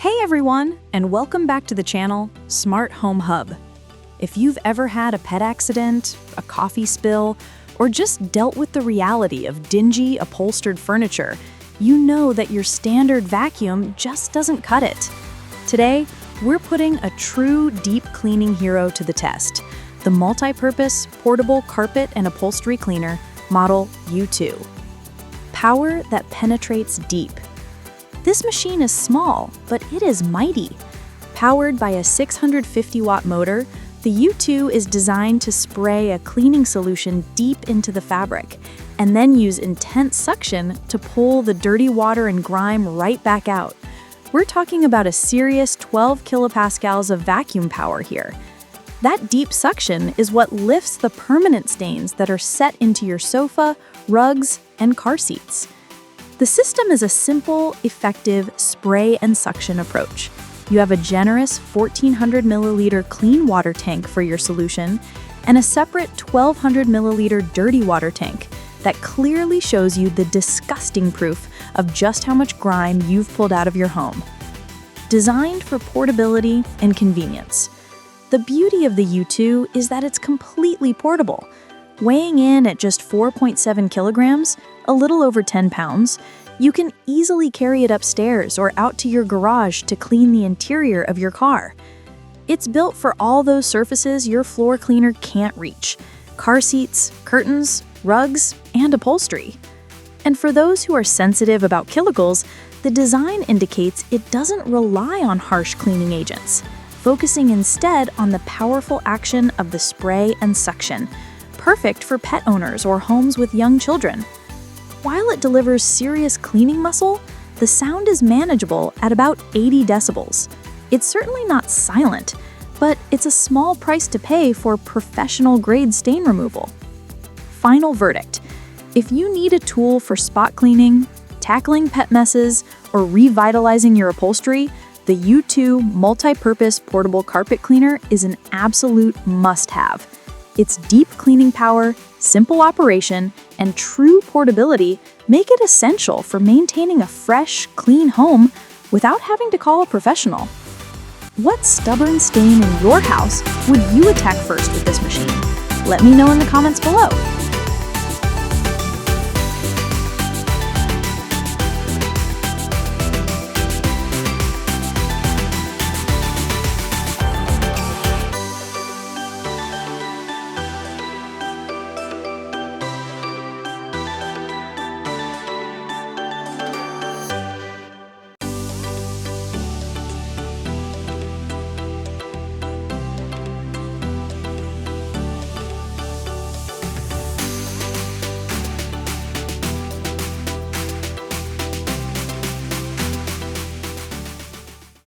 Hey everyone, and welcome back to the channel, Smart Home Hub. If you've ever had a pet accident, a coffee spill, or just dealt with the reality of dingy, upholstered furniture, you know that your standard vacuum just doesn't cut it. Today, we're putting a true deep cleaning hero to the test, the multi-purpose portable carpet and upholstery cleaner, model U2. Power that penetrates deep. This machine is small, but it is mighty. Powered by a 650-watt motor, the U2 is designed to spray a cleaning solution deep into the fabric, and then use intense suction to pull the dirty water and grime right back out. We're talking about a serious 12 kilopascals of vacuum power here. That deep suction is what lifts the permanent stains that are set into your sofa, rugs, and car seats. The system is a simple, effective spray and suction approach. You have a generous 1,400 milliliter clean water tank for your solution and a separate 1,200 milliliter dirty water tank that clearly shows you the disgusting proof of just how much grime you've pulled out of your home. Designed for portability and convenience. The beauty of the U2 is that it's completely portable. Weighing in at just 4.7 kilograms, a little over 10 pounds, you can easily carry it upstairs or out to your garage to clean the interior of your car. It's built for all those surfaces your floor cleaner can't reach: car seats, curtains, rugs, and upholstery. And for those who are sensitive about chemicals, the design indicates it doesn't rely on harsh cleaning agents, focusing instead on the powerful action of the spray and suction, perfect for pet owners or homes with young children. While it delivers serious cleaning muscle, the sound is manageable at about 80 decibels. It's certainly not silent, but it's a small price to pay for professional-grade stain removal. Final verdict: if you need a tool for spot cleaning, tackling pet messes, or revitalizing your upholstery, the U2 multi-purpose portable carpet cleaner is an absolute must-have. Its deep cleaning power, simple operation, and true portability make it essential for maintaining a fresh, clean home without having to call a professional. What stubborn stain in your house would you attack first with this machine? Let me know in the comments below.